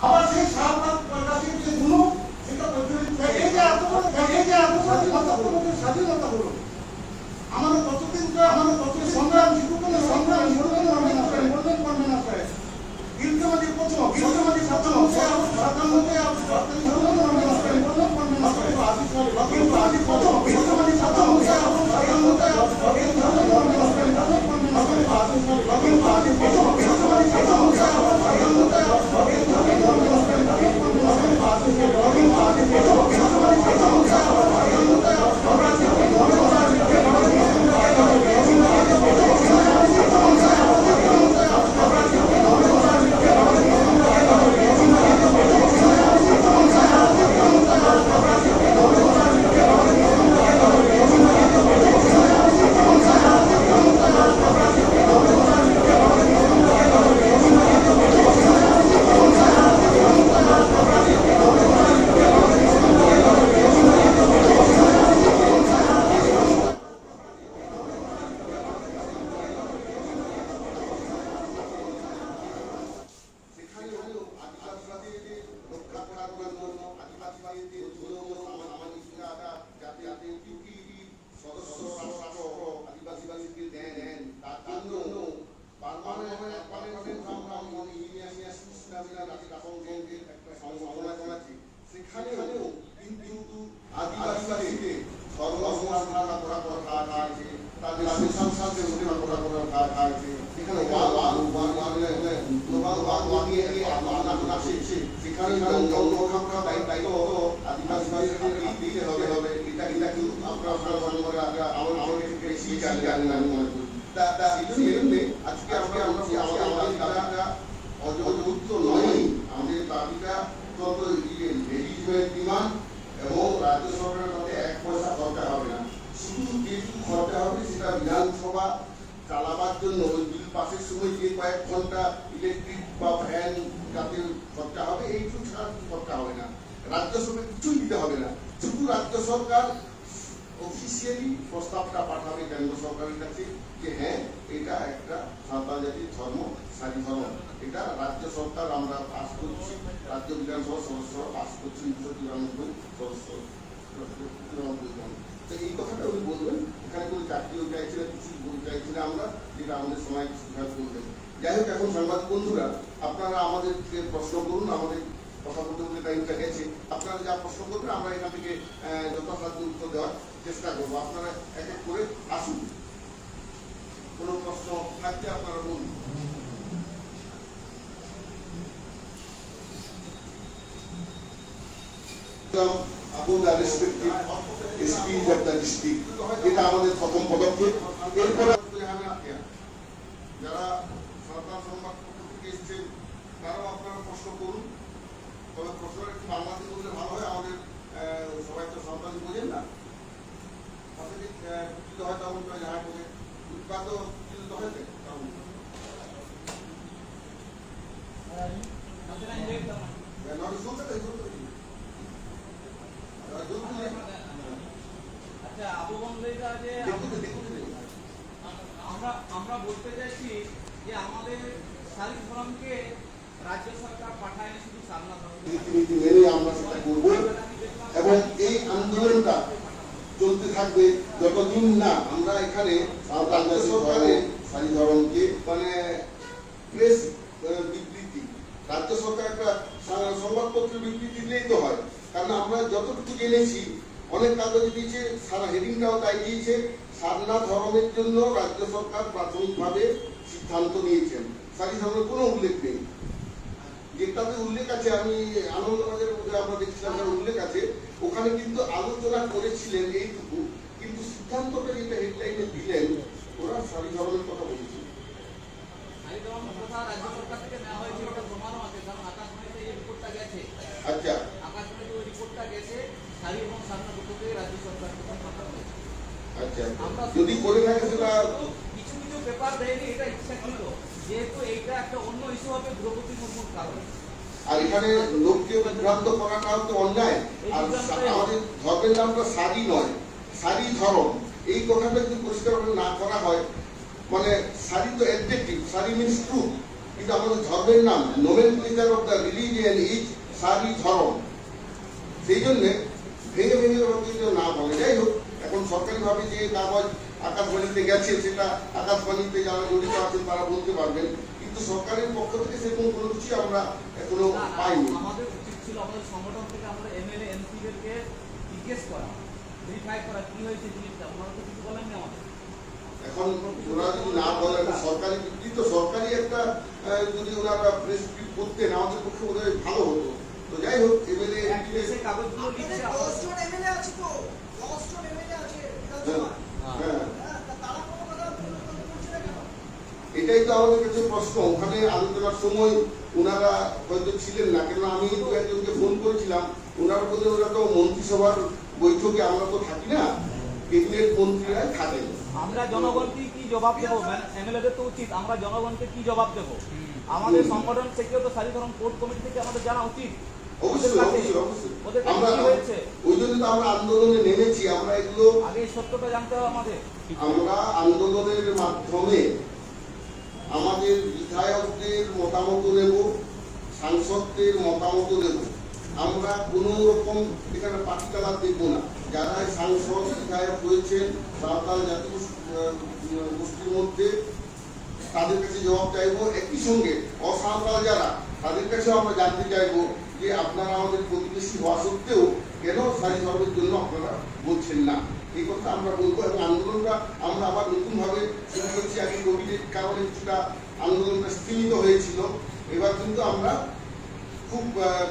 আবার সেই শাহবাগ প্রকাশের যে গুণ সেটা প্রচলিত এই যে এত বড় স্বাধীনতা হলো আমাদের কতদিন সংগ্রাম শিশুকালে সংগ্রাম বললেন করবে না স্যার গিলগামাদি প্রথম সাধারণত সেখানেও কিন্তু আদিবাসীকে সর্বসংস্থান করা হয়েছে, তাদের সংস্থানকে করা হয়েছে। সেখানে সেখানে দায়িত্ব আদিবাসীদের দিতে হবে। এটা কিন্তু আপনারা আমাদের বেশি জানেন আজকে আমরা অযুক্ত নয়, আমাদের দাবিটা ডিমান্ড এবং রাজ্য সরকারের মধ্যে 1 পয়সা খরচা হবে না। শুধু যেটুকু খরচা হবে সেটা বিধানসভা চালাবার জন্য ওই বিল পাসের সময় যে কয়েক ঘন্টা ইলেকট্রিক বা ফ্যান যাতে খরচা হবে এইটুকু ছাড়া খরচা হবে না। রাজ্য সরকার কিছুই দিতে হবে না, শুধু রাজ্য সরকার অফিসিয়ালি প্রস্তাবটা পাঠাবে কেন্দ্র সরকারের কাছে যে হ্যাঁ এটা একটা সাঁওতাল জাতির ধর্ম সারি ধর্ম। এটা রাজ্য সরকার আমরা পাস করছি, রাজ্য বিধানসভা সদস্যরা পাস করছি 293 সদস্য। তো এই কথাটা উনি বলবেন, এখানে কোনো চাকরিও চাইছি না, কিছু চাইছি না আমরা, যেটা আমাদের সময় সুবিধা করবেন। যাই হোক, এখন সাংবাদিক বন্ধুরা আপনারা আমাদেরকে প্রশ্ন করুন, আমাদের কথা বলতে বলতে টাইমটা গেছে। আপনারা যা প্রশ্ন করবেন আমরা এখান থেকে যথাসাধ্য উত্তর দেওয়ার চেষ্টা করবো। আপনারা এক এক করে আসুন, কোনো প্রশ্ন থাকলে আপনারা বলুন। Upon the respective SPs of the district, এটা আমাদের প্রথম পদক্ষেপ। এরপরে যারা সরকার সংবাদ থেকে এসছেন তারাও আপনারা প্রশ্ন করুন, তবে প্রশ্নটা একটু বাংলাতে বললে ভালো হয়। আমাদের সবাই তো সন্তান বোঝেন না, হয়তো আমরা যাহা করে উৎপাদ হয়েছে আচ্ছা আবু বন্ধুরা, যে আমরা বলতে চাইছি যে আমাদের শারীরিক ফোরামকে রাজ্য সরকার পাঠায়নি, শুধু সামনা মেনে আমরা সেটা করবো এবং এই আন্দোলনটা চলতে থাকবে যতদিন না আমরা এখানে রাজ্য সরকারের সারি ধরনকে মানে প্রেস বিবৃতি, রাজ্য সরকার একটা সংবাদপত্রের বিবৃতি দিলেই তো হয়। কারণ আমরা যতটুকু জেনেছি অনেক কাগজ দিয়েছে, সারা হেডিংটাও তাই দিয়েছে, সারনা ধরনের জন্য রাজ্য সরকার প্রাথমিকভাবে সিদ্ধান্ত নিয়েছেন। সারি ধরনের কোনো উল্লেখ নেই। যেটাতে উল্লেখ আছে, আমি আনন্দবাজারের মধ্যে আমরা দেখছিলাম উল্লেখ আছে, ওখানে কিন্তু আলোচনা করেছিলেন এইটুকু, কিন্তু সিদ্ধান্তটা যেটা হেডলাইনে দিলেন ওরা সারি ধরনের কথা বলেছে। আচ্ছা, যদি করে থাকে সেটা কিছু কিছু পেপার দেয়নি, এটা ইচ্ছাকৃত, যেহেতু এইটা একটা অন্য ইস্যু হবে দ্রৌপদী মুর্মুর কারণে। আর এখানে লোককে বিভ্রান্ত করাটাও তো অন্যায়। আর আমাদের ধর্মের নামটা সারি নয়, সারি ধরন। এই কথাটা যদি পরিষ্কার না করা হয়, মানে সারি তো অ্যাডজেক্টিভ, সারি মিনস ট্রুথ। কিন্তু আমাদের ধর্মের নাম nomenclature of the religion is সারি ধর্ম, সেই জন্যে ভেঙে ভেঙে কেউ না বলে। যাই হোক, এখন সরকারিভাবে যে কাগজ আকাশবাণীতে গেছে সেটা আকাশবাণীতে যারা জড়িত আছেন তারা বলতে পারবেন, কিন্তু সরকারের পক্ষ থেকে সেরকম কোনো কিছু আমরা এখনো পাইনি। আমাদের উচিত ছিল আমাদের সংগঠন থেকে আমরা এমএলএ এমপিদেরকে জিজ্ঞেস করা, ভেরিফাই করা কি হয়েছে জিনিসটা, ওনারা তো কিছু বলেননি আমাদের। এখন ওরা যদি না বলেন সরকারি তো সরকারি একটা যদি ওনারা প্রেসক্রিপ্ট করতেন আমাদের পক্ষে বোধহয় ভালো হতো। তো যাই হোক, এমএলএ সেই কাগজগুলো লিখছে এটাই তো আমাদের কাছে প্রশ্ন। ওখানে আলোচনার সময় ওনারা হয়তো ছিলেন না, কেন আমি দু একজনকে ফোন করেছিলাম, ওনারা বললেন ওরা তো মন্ত্রিসভার বৈঠকে, আমরা তো থাকি না, ক্যাবিনেট মন্ত্রীরা থাকেন। আমরা জনগণকে কি জবাব দেবো? এমএলএদের তো উচিত আমরা জনগণকে কি জবাব দেবো? আমাদের সংগঠন থেকেও তো সারিধরণ কোর্ট কমিটি থেকে আমাদের জানা উচিত। অবশ্যই অবশ্যই অবশ্যই ওদের আমরা কি হয়েছে ওই জন্য তো আমরা আন্দোলনে নেমেছি। আমরা এগুলো আগে সত্যটা জানতে হবে আমাদের। আমরা আন্দোলনের মাধ্যমে আমাদের বিধায়কদের মতামত নেব, সাংসদদের মতামত নেব। আমরা কোন রকম এখানে পার্টি কালার দেখবো না। যারা সাংসদ বিধায়ক হয়েছেন সাঁওতাল জাতি গোষ্ঠীর মধ্যে, তাদের কাছে জবাব চাইবো। একই সঙ্গে অসাঁওতাল যারা, তাদের কাছেও আমরা জানতে চাইবো যে আপনারা আমাদের প্রতিবেশী হওয়া সত্ত্বেও কেন সারি ধর্মের জন্য আপনারা বলছেন না, এই কথা আমরা বলবো। এবং আন্দোলনটা আমরা আবার নতুন ভাবে শুরু করছি। আগে কোভিডের কারণে কিছুটা আন্দোলনটা স্থিমিত হয়েছিল, এবার কিন্তু আমরা খুব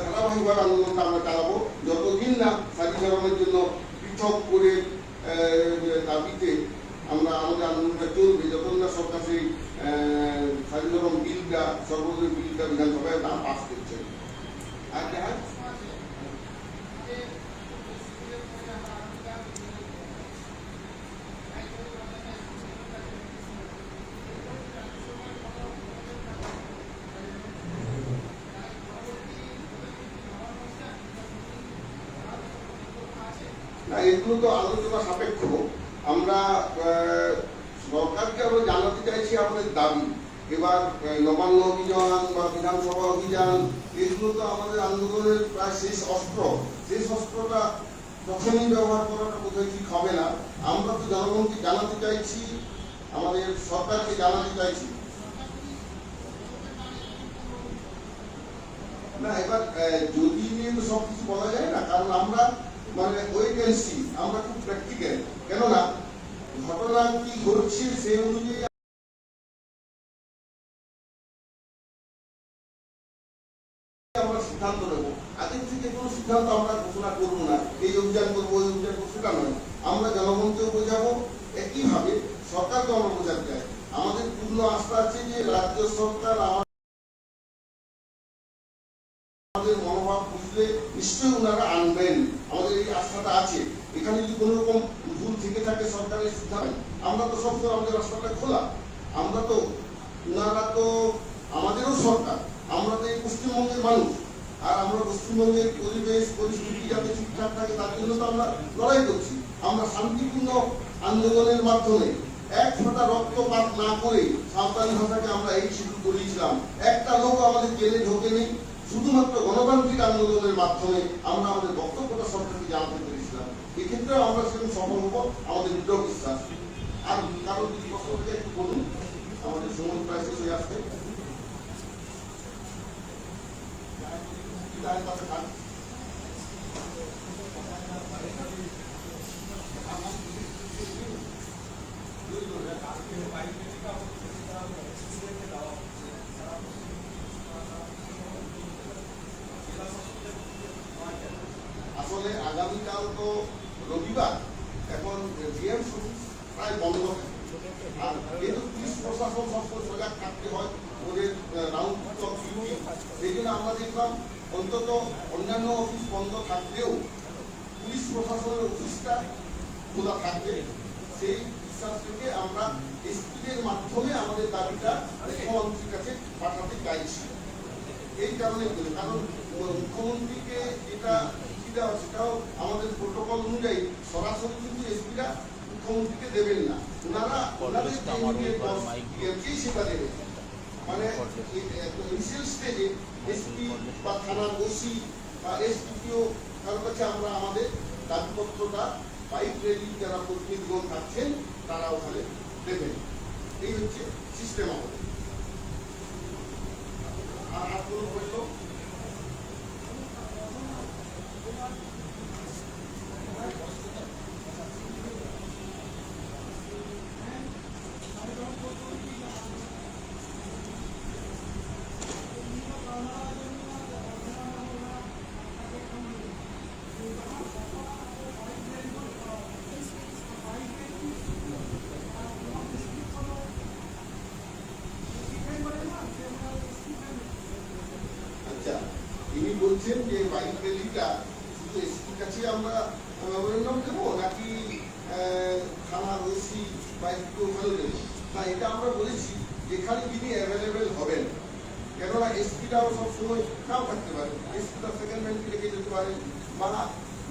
ধারাবাহিকভাবে আন্দোলনটা আমরা চালাবো। যতদিন না সারি ধর্মের জন্য পৃথক করে দাবিতে আমরা আমাদের আন্দোলনটা চলবে, যতদিন না সরকার সেই সারি ধর্ম বিলটা, সর্বদলীয় বিলটা বিধানসভায় না পাস করছে। আর না, এগুলো তো আলোচনা সাপেক্ষ। আমরা সরকারকে আমরা জানাতে চাইছি আমাদের দাবি। এবার নবান্ন অভিযান বা বিধানসভা অভিযান, এগুলো তো আমাদের আন্দোলনের প্রায় শেষ অস্ত্র। শেষ অস্ত্রটা তখনই ব্যবহার করাটা বোধহয় ঠিক হবে না। আমরা তো জনগণকে জানাতে চাইছি, আমাদের সরকারকে জানাতে চাইছি। না, এবার যদি নিয়ে তো সবকিছু বলা যায় না, কারণ আমরা মানে ওয়েট এন্ড সি, আমরা খুব প্র্যাকটিক্যাল। কেননা ঘটনা কি ঘটছে সেই অনুযায়ী আমরা সিদ্ধান্ত নেবো। আগের থেকে কোনো সিদ্ধান্ত আমরা ঘোষণা করবো না, এই অভিযান করবো ওই অভিযান করবো, সেটা নয়। আমরা জনগণকেও বোঝাবো, একইভাবে সরকারকে আমরা বোঝাতে চাই। আমাদের পূর্ণ আস্থা আছে যে রাজ্য সরকার আমাদের মনোভাব বুঝলে নিশ্চয়ই ওনারা আনবেন, আমাদের এই আস্থাটা আছে। এখানে যদি কোনো রকম ভুল থেকে থাকে সরকারের সিদ্ধান্ত, আমরা তো সবসময় আমাদের রাস্তাটা খোলা। আমরা তো, ওনারা তো আমাদেরও সরকার, আমরা তো এই পশ্চিমবঙ্গের মানুষ, আর আমরা পশ্চিমবঙ্গের পরিবেশ পরিস্থিতি যাতে ঠিকঠাক থাকে তার জন্য তো আমরা লড়াই করছি। আমরা শান্তিপূর্ণ আন্দোলনের মাধ্যমে এক ফোঁটা রক্তপাত না করে সাঁওতালি ভাষাকে আমরা এই শিডিউল করিয়েছিলাম। একটা লোক আমাদের জেলে ঢোকেনি, শুধুমাত্র গণতান্ত্রিক আন্দোলনের মাধ্যমে আমরা আমাদের বক্তব্যটা সরকারকে জানাতে পেরেছিলাম। এক্ষেত্রে আমরা সেরকম সফল হবো, আমাদের দৃঢ় বিশ্বাস। আর কারো যদি প্রশ্ন থেকে একটু বলুন, আমাদের সময় প্রায় শেষ হয়ে আসছে। আসলে আগামীকাল তো রবিবার, এখন ডিএম প্রায় বন্ধ থাকে, আর যেহেতু পুলিশ প্রশাসন সবসময় সজাগ থাকতে হয়, ওদের রাউন্ড ক্লক ডিউটি, সেই জন্য আমরা দেখলাম অন্তত অন্যান্য অফিস বন্ধ থাকলেও পুলিশ প্রশাসনের অফিসটা খোলা থাকবে। সেই বিশ্বাস থেকে আমরা এসপিদের মাধ্যমে আমাদের দাবিটা মুখ্যমন্ত্রীর কাছে পাঠাতে চাইছি। এই কারণে, কারণ মুখ্যমন্ত্রীকে যেটা দেওয়া, সেটাও আমাদের প্রোটোকল অনুযায়ী সরাসরি কিন্তু এসপিরা মুখ্যমন্ত্রীকে দেবেন না, ওনারা ওনাদের সেটা দেবেন। মানে ইনিশিয়াল স্টেজে এসপি বা থানার ওসি বা এসডিপিও কারোর কাছে আমরা আমাদের দাবিপত্রটা বাইক র্যালি যারা প্রতিনিধিগণ থাকছেন তারা ওখানে দেবেন। এই হচ্ছে সিস্টেম আমাদের। আর কোনো প্রশ্ন? আচ্ছা, ইনি বলছেন যে বাইক র্যালিটা শুধু এসপির কাছে আমরা মেমোরেন্ডাম দেবো নাকি থানার ওসি বাইককে ওখানে দেবো? না, এটা আমরা বলেছি যেখানে যিনি অ্যাভেলেবেল হবেন, কেননা এসপিটাও সবসময় নাও থাকতে পারে, এসপিটা সেকেন্ড ম্যানকে রেখে যেতে পারে, বা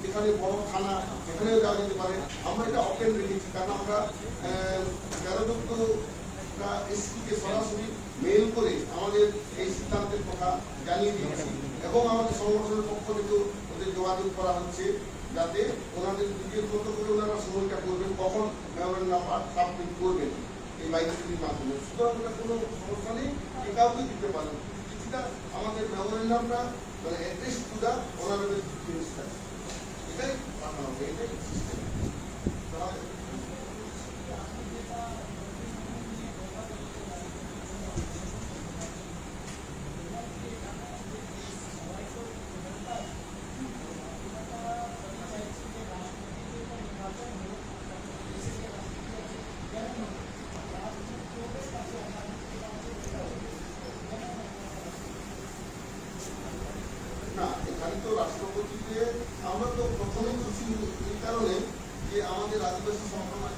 যেখানে বড় থানা সেখানেও যাওয়া যেতে পারে। আমরা এটা ওপেন রেখেছি, কারণ আমরা 13 এসপিকে সরাসরি মেইল করে আমাদের এই সিদ্ধান্তের কথা জানিয়ে দিয়েছি এবং আমাদের সংগঠনের পক্ষ থেকেও ওদের যোগাযোগ করা হচ্ছে যাতে ওনাদের নিজের মতো করে ওনারা সময়টা করবেন, কখন মেমোরেন্ডাম সাবমিট করবেন এই বাইকের মাধ্যমে। সুতরাং এটা কোনো সমস্যা নেই, যে কাউকে দিতে পারেন। কিছুটা আমাদের মেমোরেন্ডামটা মানে address to the honourable chief minister, এটাই পাঠানো হবে, এটাই সিস্টেম। না, এখানে তো রাষ্ট্রপতিকে আমরা তো প্রথমে খুশি এই কারণে যে আমাদের আদিবাসী সম্প্রদায়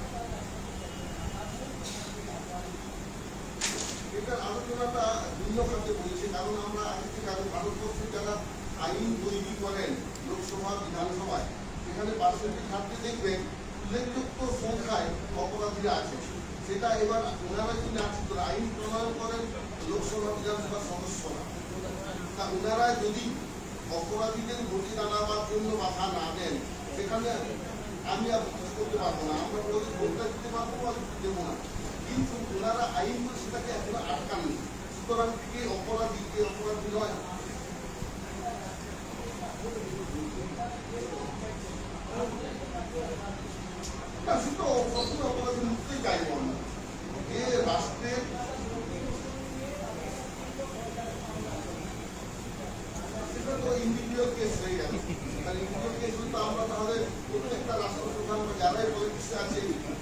এটার আলোচনাটা ভিন্ন খাতে বলেছে, কারণ আমরা আগে থেকে ভারতবর্ষে যারা আইন তৈরি করেন লোকসভা বিধানসভায় সেখানে পার্সেন্টেজ ঘাটতে দেখবেন উল্লেখযোগ্য সংখ্যায় অপরাধীরা আছে। সেটা এবার ওনারা যিনি আছেন আইন প্রণয়ন করেন লোকসভা বিধানসভার সদস্যরা, তা ওনারা যদি অপরাধীদের ভোটে দাঁড়াবার জন্য বাধা না দেন সেখানে আমি আর করতে পারবো না, আমরা ওদের ভোটটা দিতে পারবো আর দেবো না। কিন্তু ওনারা আইন করে সেটাকে এখনো আটকাননি। সুতরাং কে অপরাধী কে অপরাধী নয় না, সেটা অপরাধী মুক্তই চাইব না। এ রাষ্ট্রের ইন্ডিভিজুয়াল কেস হয়ে গেল, আর ইন্ডিভিজুয়াল কেস তো আমরা তাহলে প্রত্যেকটা রাষ্ট্রপ্রধান বা যারাই পলিটিক্সে আছে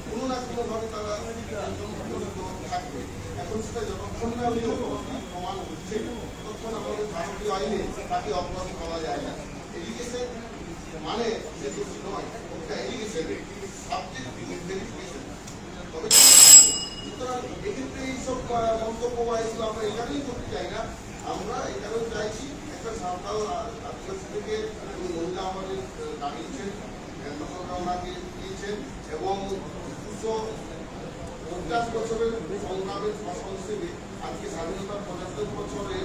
কোনো না কোনো ভাবে তারা থাকবে। এখন সেটা যতক্ষণ না প্রমাণ হচ্ছে ততক্ষণ আমাদের ভারতীয় আইনে তাকে অপরাধী বলা যায় না। এডুকেশন মানে সে দোষী নয়, ওটা এডুকেশন সাবজেক্ট ভেরিফিকেশন। তবে সুতরাং এক্ষেত্রে এইসব মন্তব্য বা এগুলো আমরা এখানেই করতে চাই না। আমরা এখানেও চাইছি একটা সাঁওতাল আদিবাসী থেকে মহিলা আমাদের দাঁড়িয়েছেন, ওনাকে দিয়েছেন এবং 250 বছরের সংগ্রামের ফসল হিসেবে আজকে স্বাধীনতার 75 বছরে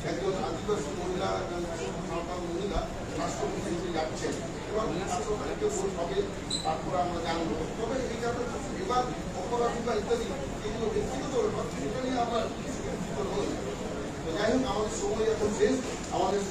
একজন আদিবাসী মহিলা এবং সাঁওতাল মহিলা রাষ্ট্রপতি হিসেবে যাচ্ছেন এবং 18 তারিখে ভোট হবে, তারপরে আমরা জানবো। তবে এইখানে এবার অপরাধী বা ইত্যাদি যেগুলো ব্যক্তিগত ব্যাপার সেটা নিয়ে আমরা যাই হোক, আমাদের সময় এখন শেষ। আমাদের